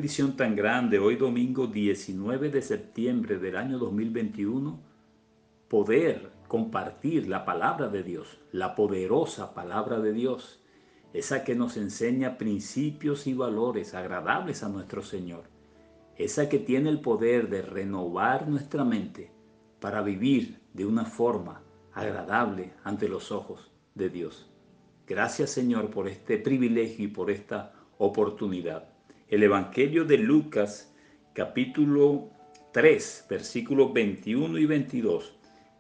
bendición tan grande hoy domingo 19 de septiembre del año 2021 poder compartir la palabra de Dios, la poderosa palabra de Dios, esa que nos enseña principios y valores agradables a nuestro Señor, esa que tiene el poder de renovar nuestra mente para vivir de una forma agradable ante los ojos de Dios. Gracias, Señor, por este privilegio y por esta oportunidad. El Evangelio de Lucas, capítulo 3, versículos 21 y 22,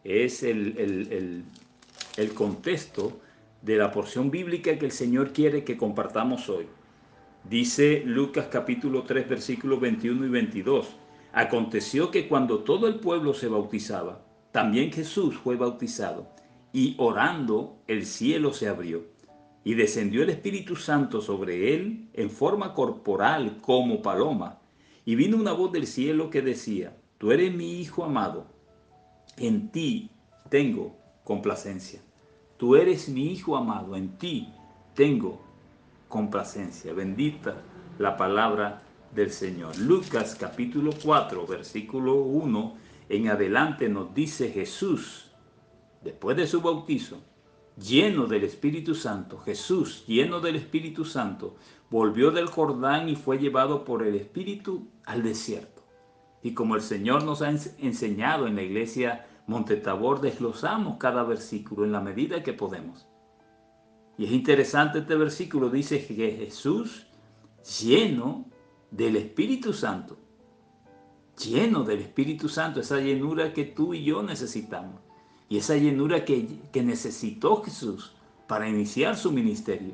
es el contexto de la porción bíblica que el Señor quiere que compartamos hoy. Dice Lucas capítulo 3, versículos 21 y 22. Aconteció que cuando todo el pueblo se bautizaba, también Jesús fue bautizado, y orando el cielo se abrió, y descendió el Espíritu Santo sobre él en forma corporal como paloma, y vino una voz del cielo que decía: Tú eres mi Hijo amado, en ti tengo complacencia. Tú eres mi Hijo amado, en ti tengo complacencia. Bendita la palabra del Señor. Lucas capítulo 4, versículo 1 en adelante nos dice Jesús, después de su bautizo, lleno del Espíritu Santo, Jesús, lleno del Espíritu Santo, volvió del Jordán y fue llevado por el Espíritu al desierto. Y como el Señor nos ha enseñado en la iglesia Monte Tabor, desglosamos cada versículo en la medida que podemos. Y es interesante este versículo, dice que Jesús, lleno del Espíritu Santo, esa llenura que tú y yo necesitamos. Y esa llenura que necesitó Jesús para iniciar su ministerio.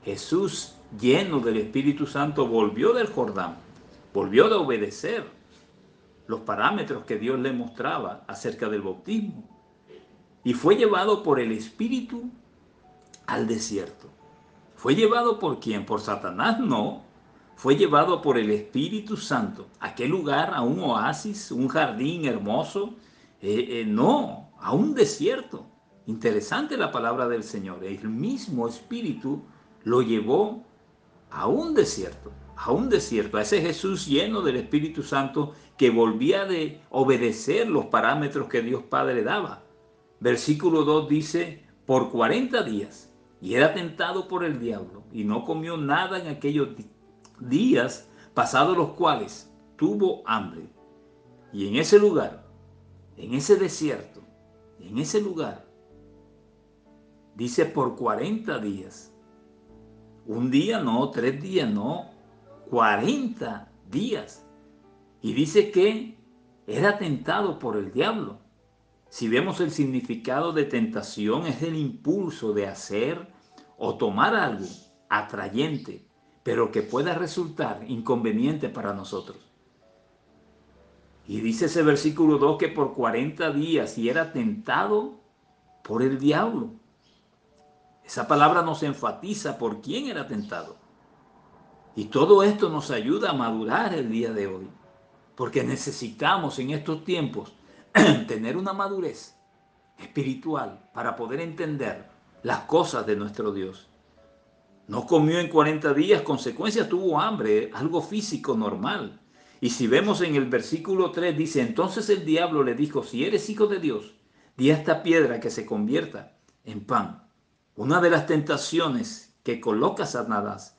Jesús, lleno del Espíritu Santo, volvió del Jordán, volvió de obedecer los parámetros que Dios le mostraba acerca del bautismo. Y fue llevado por el Espíritu al desierto. ¿Fue llevado por quién? ¿Por Satanás? No. Fue llevado por el Espíritu Santo. ¿A qué lugar? ¿A un oasis? ¿Un jardín hermoso? No, a un desierto. Interesante la palabra del Señor. El mismo Espíritu lo llevó a un desierto. A un desierto. A ese Jesús lleno del Espíritu Santo que volvía de obedecer los parámetros que Dios Padre daba. Versículo 2 dice, por 40 días. Y era tentado por el diablo, y no comió nada en aquellos días, pasados los cuales tuvo hambre. Y en ese lugar, en ese desierto, en ese lugar, dice por 40 días. Un día no, 3 días no, 40 días. Y dice que era tentado por el diablo. Si vemos el significado de tentación, es el impulso de hacer o tomar algo atrayente, pero que pueda resultar inconveniente para nosotros. Y dice ese versículo 2 que por 40 días y era tentado por el diablo. Esa palabra nos enfatiza por quién era tentado. Y todo esto nos ayuda a madurar el día de hoy, porque necesitamos en estos tiempos tener una madurez espiritual para poder entender las cosas de nuestro Dios. No comió en 40 días, consecuencia tuvo hambre, algo físico normal. Y si vemos en el versículo 3 dice, entonces el diablo le dijo, si eres hijo de Dios, di a esta piedra que se convierta en pan. Una de las tentaciones que coloca Satanás,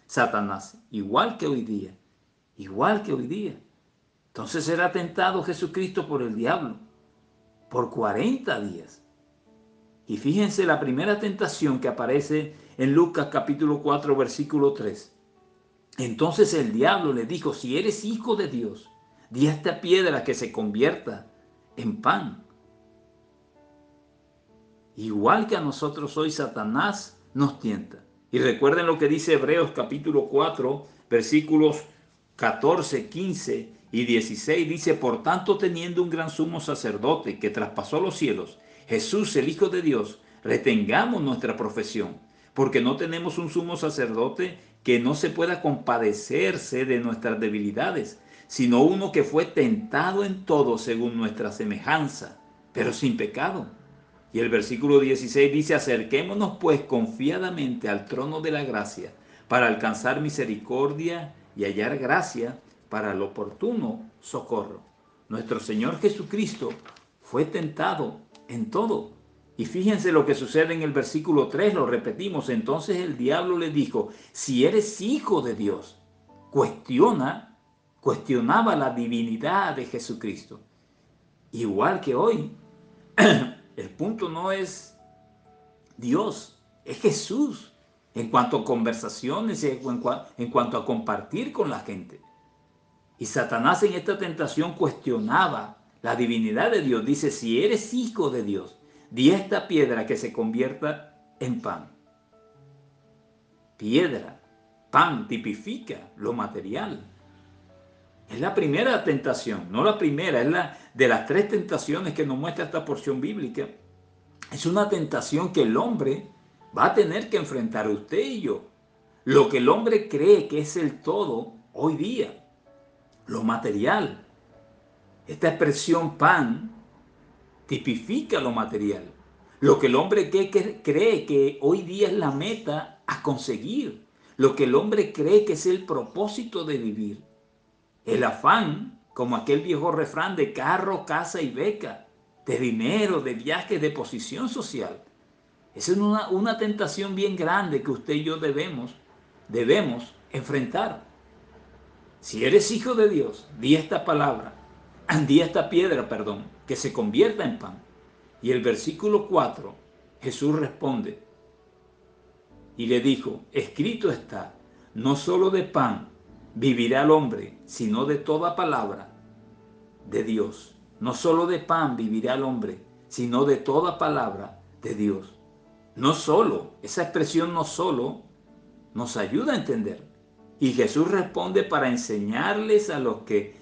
igual que hoy día, Entonces era tentado Jesucristo por el diablo por 40 días. Y fíjense la primera tentación que aparece en Lucas capítulo 4 versículo 3. Entonces el diablo le dijo, si eres hijo de Dios, di a esta piedra que se convierta en pan. Igual que a nosotros hoy Satanás nos tienta. Y recuerden lo que dice Hebreos capítulo 4 versículos 14, 15 y 16. Dice, por tanto teniendo un gran sumo sacerdote que traspasó los cielos, Jesús, el Hijo de Dios, retengamos nuestra profesión, porque no tenemos un sumo sacerdote que no se pueda compadecerse de nuestras debilidades, sino uno que fue tentado en todo según nuestra semejanza, pero sin pecado. Y el versículo 16 dice, acerquémonos pues confiadamente al trono de la gracia, para alcanzar misericordia y hallar gracia para el oportuno socorro. Nuestro Señor Jesucristo fue tentado en todo. Y fíjense lo que sucede en el versículo 3, lo repetimos. Entonces el diablo le dijo, si eres hijo de Dios, cuestionaba la divinidad de Jesucristo. Igual que hoy, el punto no es Dios, es Jesús. En cuanto a conversaciones, en cuanto a compartir con la gente. Y Satanás en esta tentación cuestionaba la divinidad de Dios. Dice, si eres hijo de Dios, di a esta piedra que se convierta en pan. Piedra, pan, tipifica lo material. Es la primera tentación, no la primera, es la de las 3 tentaciones que nos muestra esta porción bíblica. Es una tentación que el hombre va a tener que enfrentar, usted y yo. Lo que el hombre cree que es el todo hoy día, lo material. Esta expresión pan tipifica lo material. Lo que el hombre cree que hoy día es la meta a conseguir. Lo que el hombre cree que es el propósito de vivir. El afán, como aquel viejo refrán de carro, casa y beca, de dinero, de viaje, de posición social. Esa es una tentación bien grande que usted y yo debemos enfrentar. Si eres hijo de Dios, di esta piedra, que se convierta en pan. Y el versículo 4, Jesús responde y le dijo, escrito está, no solo de pan vivirá el hombre, sino de toda palabra de Dios. No solo de pan vivirá el hombre, sino de toda palabra de Dios. No solo, esa expresión no solo nos ayuda a entender. Y Jesús responde para enseñarles a los que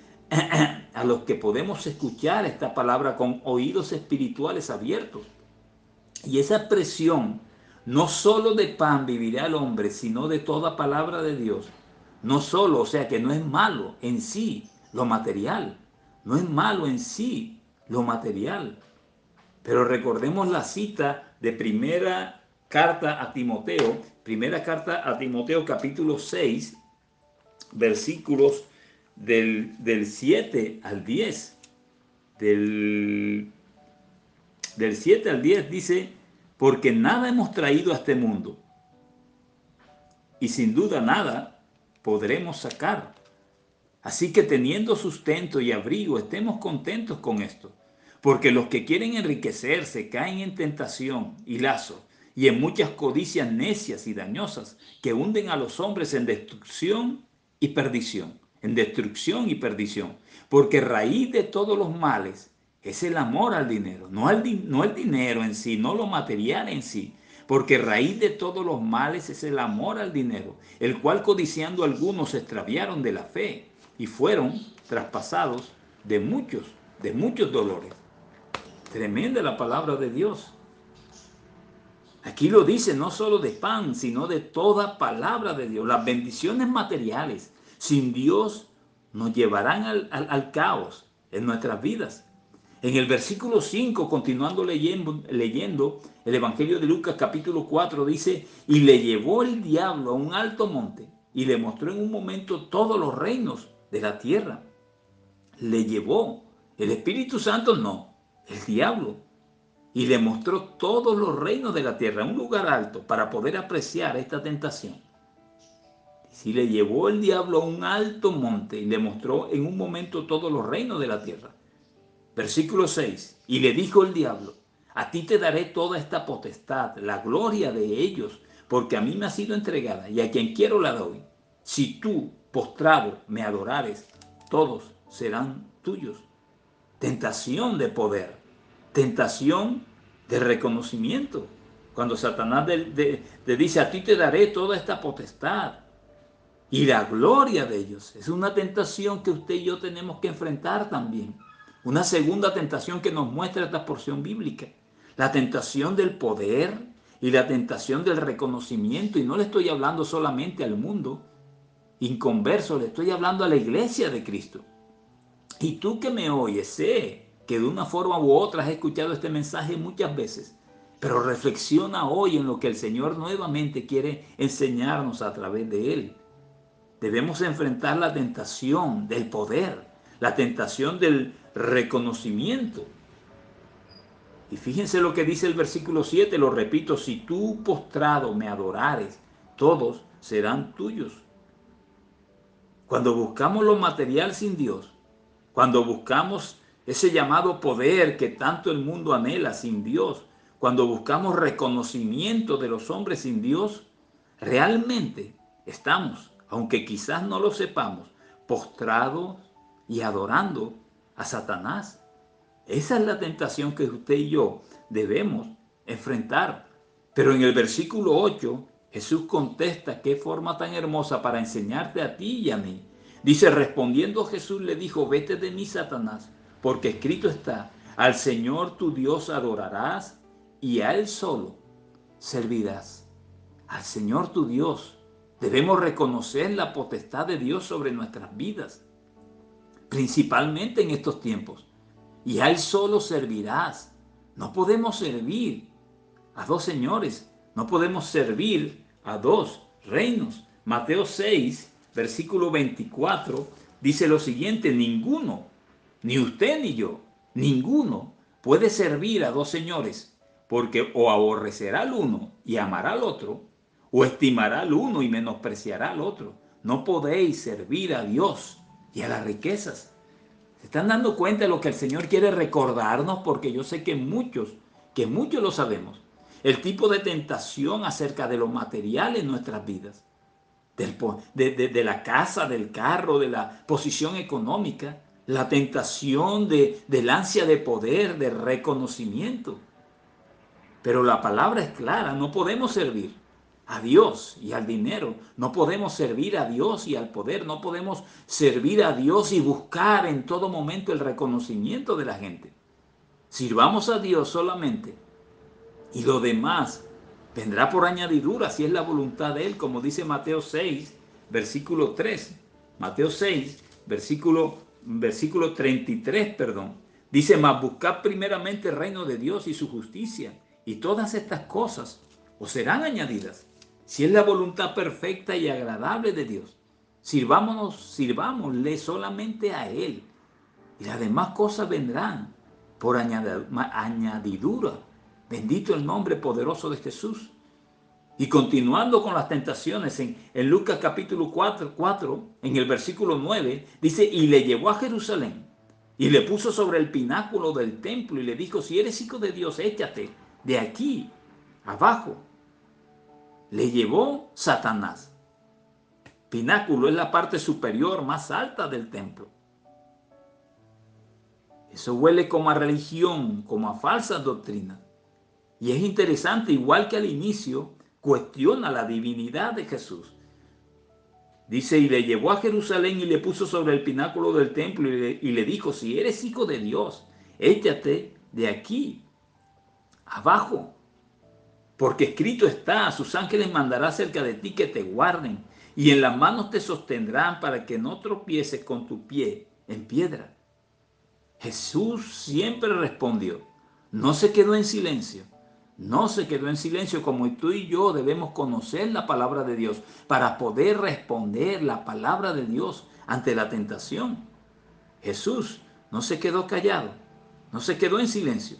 podemos escuchar esta palabra con oídos espirituales abiertos. Y esa expresión, no solo de pan vivirá el hombre, sino de toda palabra de Dios. No solo, o sea que no es malo en sí lo material. No es malo en sí lo material. Pero recordemos la cita de primera carta a Timoteo capítulo 6, versículos del 7 al 10. Del 7 al 10 dice, porque nada hemos traído a este mundo, y sin duda nada podremos sacar. Así que teniendo sustento y abrigo, estemos contentos con esto. Porque los que quieren enriquecerse caen en tentación y lazo, y en muchas codicias necias y dañosas que hunden a los hombres en destrucción y perdición. Porque raíz de todos los males es el amor al dinero, no el dinero en sí, no lo material en sí. Porque raíz de todos los males es el amor al dinero, el cual codiciando algunos se extraviaron de la fe y fueron traspasados de muchos dolores. Tremenda la palabra de Dios. Aquí lo dice, no solo de pan, sino de toda palabra de Dios. Las bendiciones materiales sin Dios nos llevarán al caos en nuestras vidas. En el versículo 5, continuando leyendo el Evangelio de Lucas capítulo 4, dice, y le llevó el diablo a un alto monte y le mostró en un momento todos los reinos de la tierra. Le llevó, el Espíritu Santo no, el diablo, y le mostró todos los reinos de la tierra, un lugar alto para poder apreciar esta tentación. Si le llevó el diablo a un alto monte y le mostró en un momento todos los reinos de la tierra. Versículo 6, y le dijo el diablo, a ti te daré toda esta potestad, la gloria de ellos, porque a mí me ha sido entregada y a quien quiero la doy. Si tú, postrado, me adorares, todos serán tuyos. Tentación de poder, tentación de reconocimiento. Cuando Satanás le dice, a ti te daré toda esta potestad y la gloria de ellos. Es una tentación que usted y yo tenemos que enfrentar también. Una segunda tentación que nos muestra esta porción bíblica. La tentación del poder y la tentación del reconocimiento. Y no le estoy hablando solamente al mundo inconverso, le estoy hablando a la iglesia de Cristo. Y tú que me oyes, sé que de una forma u otra has escuchado este mensaje muchas veces, pero reflexiona hoy en lo que el Señor nuevamente quiere enseñarnos a través de él. debemos enfrentar la tentación del poder, la tentación del reconocimiento. Y fíjense lo que dice el versículo 7, lo repito: si tú postrado me adorares, todos serán tuyos. Cuando buscamos lo material sin Dios, cuando buscamos ese llamado poder que tanto el mundo anhela sin Dios, cuando buscamos reconocimiento de los hombres sin Dios, realmente estamos, aunque quizás no lo sepamos, postrados y adorando a Satanás. Esa es la tentación que usted y yo debemos enfrentar. Pero en el versículo 8, Jesús contesta: qué forma tan hermosa para enseñarte a ti y a mí. Dice: respondiendo Jesús le dijo: vete de mí, Satanás, porque escrito está: al Señor tu Dios adorarás y a Él solo servirás. Al Señor tu Dios. Debemos reconocer la potestad de Dios sobre nuestras vidas, principalmente en estos tiempos. Y a Él solo servirás. No podemos servir a dos señores. No podemos servir a dos reinos. Mateo 6, versículo 24, dice lo siguiente: ninguno, ni usted ni yo, ninguno puede servir a dos señores, porque o aborrecerá al uno y amará al otro, o estimará al uno y menospreciará al otro. No podéis servir a Dios y a las riquezas. ¿Se están dando cuenta de lo que el Señor quiere recordarnos? Porque yo sé que muchos lo sabemos. El tipo de tentación acerca de lo material en nuestras vidas, de la casa, del carro, de la posición económica, la tentación del ansia de poder, de reconocimiento. Pero la palabra es clara: no podemos servir a Dios y al dinero, no podemos servir a Dios y al poder, no podemos servir a Dios y buscar en todo momento el reconocimiento de la gente. Sirvamos a Dios solamente y lo demás vendrá por añadidura, si es la voluntad de Él, como dice Mateo 6, versículo 3. Mateo 6, versículo 33, perdón. Dice: mas buscad primeramente el reino de Dios y su justicia, y todas estas cosas os serán añadidas. Si es la voluntad perfecta y agradable de Dios, sirvámosle solamente a Él, y las demás cosas vendrán por añadidura. Bendito el nombre poderoso de Jesús. Y continuando con las tentaciones, en Lucas capítulo 4, en el versículo 9, dice: y le llevó a Jerusalén, y le puso sobre el pináculo del templo, y le dijo: si eres hijo de Dios, échate de aquí abajo. Le llevó Satanás. Pináculo es la parte superior más alta del templo. Eso huele como a religión, como a falsas doctrinas. Y es interesante, igual que al inicio, cuestiona la divinidad de Jesús. Dice: y le llevó a Jerusalén y le puso sobre el pináculo del templo y le dijo: si eres hijo de Dios, échate de aquí abajo. Porque escrito está: a sus ángeles mandará cerca de ti que te guarden, y en las manos te sostendrán para que no tropieces con tu pie en piedra. Jesús siempre respondió. No se quedó en silencio. No se quedó en silencio, como tú y yo debemos conocer la palabra de Dios para poder responder la palabra de Dios ante la tentación. Jesús no se quedó callado, no se quedó en silencio.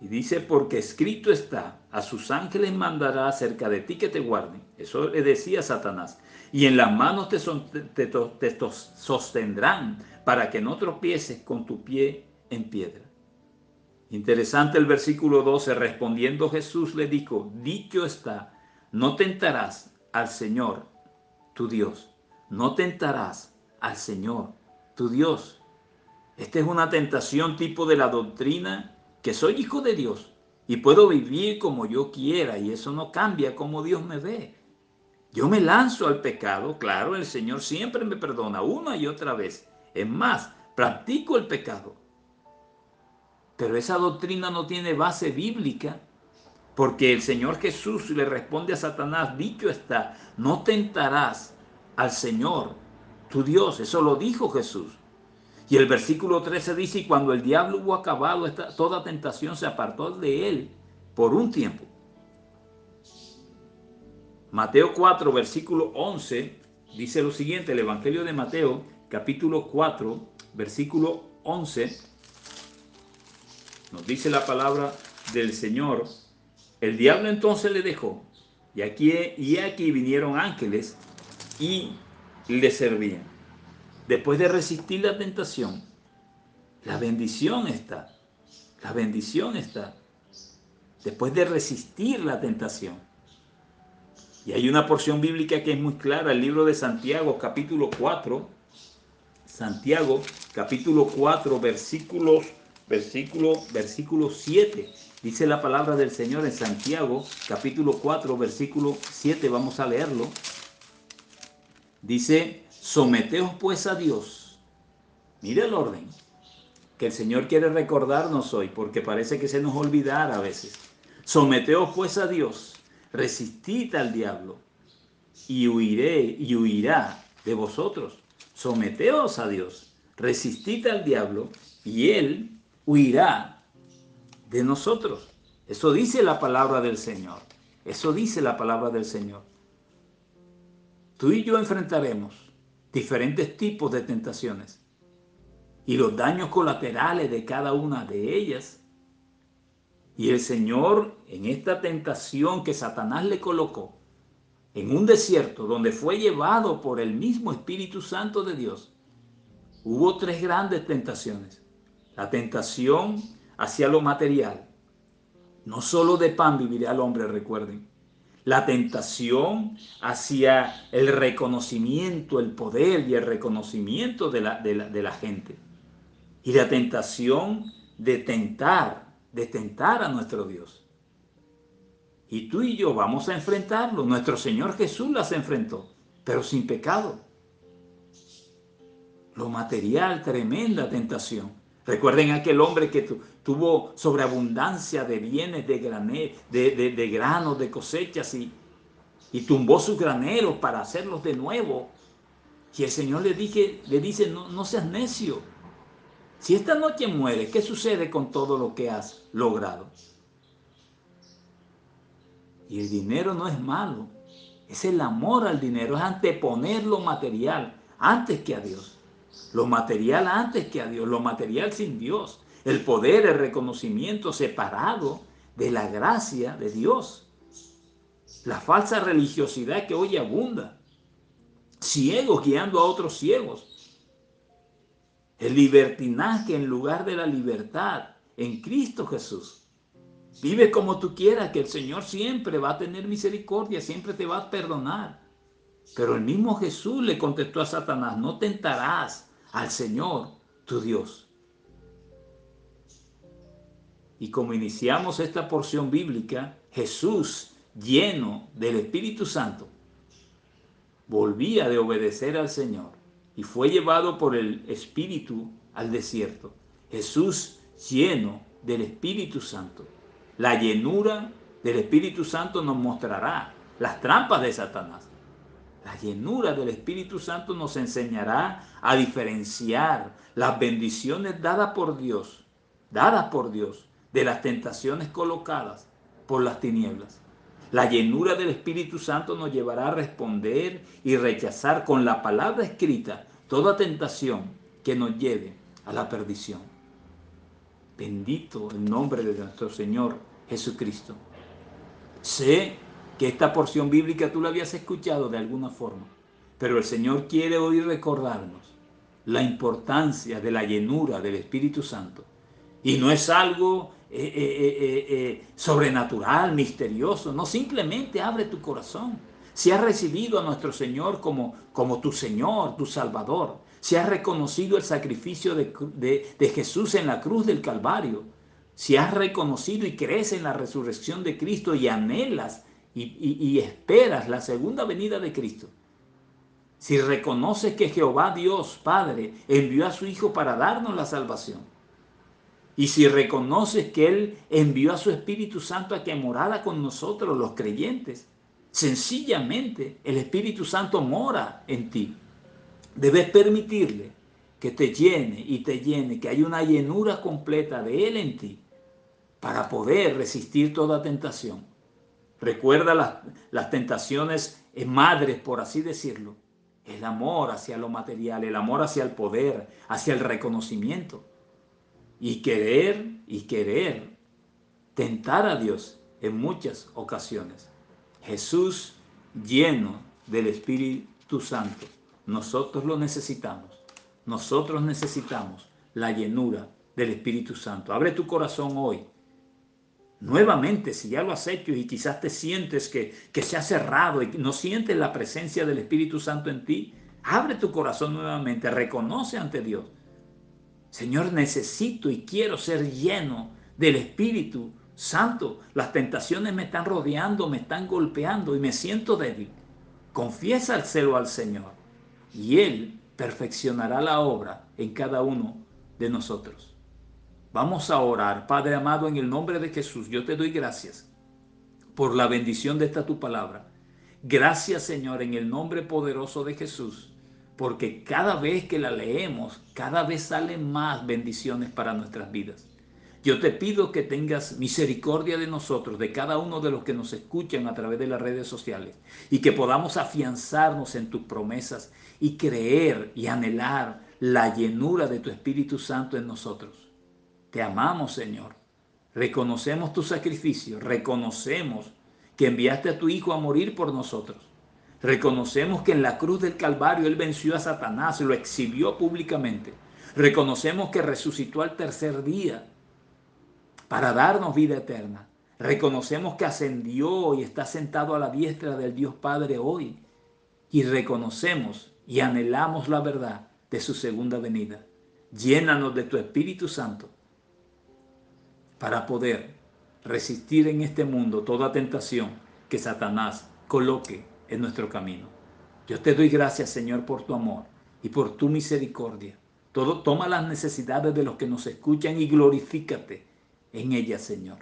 Y dice: porque escrito está: a sus ángeles mandará cerca de ti que te guarden. Eso le decía Satanás. Y en las manos te sostendrán para que no tropieces con tu pie en piedra. Interesante el versículo 12. Respondiendo Jesús le dijo: dicho está, no tentarás al Señor tu Dios. No tentarás al Señor tu Dios. Esta es una tentación tipo de la doctrina que soy hijo de Dios y puedo vivir como yo quiera, y eso no cambia como Dios me ve. Yo me lanzo al pecado, claro, el Señor siempre me perdona una y otra vez. Es más, practico el pecado. Pero esa doctrina no tiene base bíblica, porque el Señor Jesús le responde a Satanás: dicho está, no tentarás al Señor tu Dios. Eso lo dijo Jesús. Y el versículo 13 dice: y cuando el diablo hubo acabado toda tentación, se apartó de él por un tiempo. Mateo 4, versículo 11, dice lo siguiente, el Evangelio de Mateo, capítulo 4, versículo 11, nos dice la palabra del Señor: el diablo entonces le dejó, y aquí vinieron ángeles y le servían. Después de resistir la tentación, la bendición está. La bendición está. Después de resistir la tentación. Y hay una porción bíblica que es muy clara, el libro de Santiago, capítulo 4. Santiago, capítulo 4, versículo 7. Dice la palabra del Señor en Santiago, capítulo 4, versículo 7. Vamos a leerlo. Dice: someteos pues a Dios. Mire el orden que el Señor quiere recordarnos hoy, porque parece que se nos olvidara a veces. Someteos pues a Dios, resistid al diablo, y huirá de vosotros. Someteos a Dios, resistid al diablo, y él huirá de nosotros. Eso dice la palabra del Señor. Eso dice la palabra del Señor. Tú y yo enfrentaremos diferentes tipos de tentaciones y los daños colaterales de cada una de ellas. Y el Señor, en esta tentación que Satanás le colocó en un desierto donde fue llevado por el mismo Espíritu Santo de Dios, hubo tres grandes tentaciones. La tentación hacia lo material. No solo de pan vivirá el hombre, recuerden. La tentación hacia el reconocimiento, el poder y el reconocimiento de la gente. Y la tentación de tentar a nuestro Dios. Y tú y yo vamos a enfrentarlo. Nuestro Señor Jesús las enfrentó, pero sin pecado. Lo material, tremenda tentación. Recuerden aquel hombre que tuvo sobreabundancia de bienes, de granos, de cosechas, y tumbó sus graneros para hacerlos de nuevo. Y el Señor le dice: no seas necio. Si esta noche mueres, ¿qué sucede con todo lo que has logrado? Y el dinero no es malo. Es el amor al dinero, es anteponer lo material antes que a Dios. Lo material antes que a Dios, lo material sin Dios. El poder, el reconocimiento separado de la gracia de Dios. La falsa religiosidad que hoy abunda. Ciegos guiando a otros ciegos. El libertinaje en lugar de la libertad en Cristo Jesús. Vive como tú quieras, que el Señor siempre va a tener misericordia, siempre te va a perdonar. Pero el mismo Jesús le contestó a Satanás: no tentarás al Señor tu Dios. Y como iniciamos esta porción bíblica, Jesús, lleno del Espíritu Santo, volvía de obedecer al Señor y fue llevado por el Espíritu al desierto. Jesús, lleno del Espíritu Santo. La llenura del Espíritu Santo nos mostrará las trampas de Satanás. La llenura del Espíritu Santo nos enseñará a diferenciar las bendiciones dadas por Dios, de las tentaciones colocadas por las tinieblas. La llenura del Espíritu Santo nos llevará a responder y rechazar con la palabra escrita toda tentación que nos lleve a la perdición. Bendito el nombre de nuestro Señor Jesucristo. Sé que esta porción bíblica tú la habías escuchado de alguna forma, pero el Señor quiere hoy recordarnos la importancia de la llenura del Espíritu Santo. Y no es algo sobrenatural, misterioso. No, simplemente abre tu corazón. Si has recibido a nuestro Señor como tu Señor, tu Salvador, si has reconocido el sacrificio de Jesús en la cruz del Calvario, si has reconocido y crees en la resurrección de Cristo y anhelas y esperas la segunda venida de Cristo, si reconoces que Jehová Dios Padre envió a su Hijo para darnos la salvación, y si reconoces que Él envió a su Espíritu Santo a que morara con nosotros los creyentes, sencillamente el Espíritu Santo mora en ti. Debes permitirle que te llene, que haya una llenura completa de Él en ti para poder resistir toda tentación. Recuerda las tentaciones madres, por así decirlo. El amor hacia lo material, el amor hacia el poder, hacia el reconocimiento. Y querer tentar a Dios en muchas ocasiones. Jesús lleno del Espíritu Santo. Nosotros lo necesitamos. Nosotros necesitamos la llenura del Espíritu Santo. Abre tu corazón hoy. Nuevamente, si ya lo has hecho y quizás te sientes que se ha cerrado y no sientes la presencia del Espíritu Santo en ti, abre tu corazón nuevamente, reconoce ante Dios. Señor, necesito y quiero ser lleno del Espíritu Santo. Las tentaciones me están rodeando, me están golpeando y me siento débil. Confiésaselo al Señor y Él perfeccionará la obra en cada uno de nosotros. Vamos a orar. Padre amado, en el nombre de Jesús, yo te doy gracias por la bendición de esta tu palabra. Gracias, Señor, en el nombre poderoso de Jesús, porque cada vez que la leemos, cada vez salen más bendiciones para nuestras vidas. Yo te pido que tengas misericordia de nosotros, de cada uno de los que nos escuchan a través de las redes sociales, y que podamos afianzarnos en tus promesas y creer y anhelar la llenura de tu Espíritu Santo en nosotros. Te amamos, Señor. Reconocemos tu sacrificio. Reconocemos que enviaste a tu Hijo a morir por nosotros. Reconocemos que en la cruz del Calvario Él venció a Satanás y lo exhibió públicamente. Reconocemos que resucitó al tercer día para darnos vida eterna. Reconocemos que ascendió y está sentado a la diestra del Dios Padre hoy. Y reconocemos y anhelamos la verdad de su segunda venida. Llénanos de tu Espíritu Santo para poder resistir en este mundo toda tentación que Satanás coloque en nuestro camino. Yo te doy gracias, Señor, por tu amor y por tu misericordia. Toma las necesidades de los que nos escuchan y glorifícate en ellas, Señor.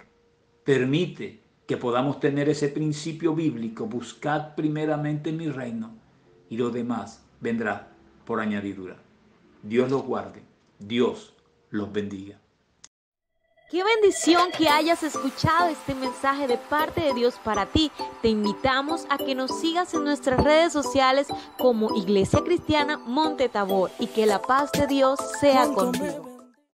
Permite que podamos tener ese principio bíblico: buscad primeramente mi reino y lo demás vendrá por añadidura. Dios los guarde, Dios los bendiga. Qué bendición que hayas escuchado este mensaje de parte de Dios para ti. Te invitamos a que nos sigas en nuestras redes sociales como Iglesia Cristiana Monte Tabor y que la paz de Dios sea contigo.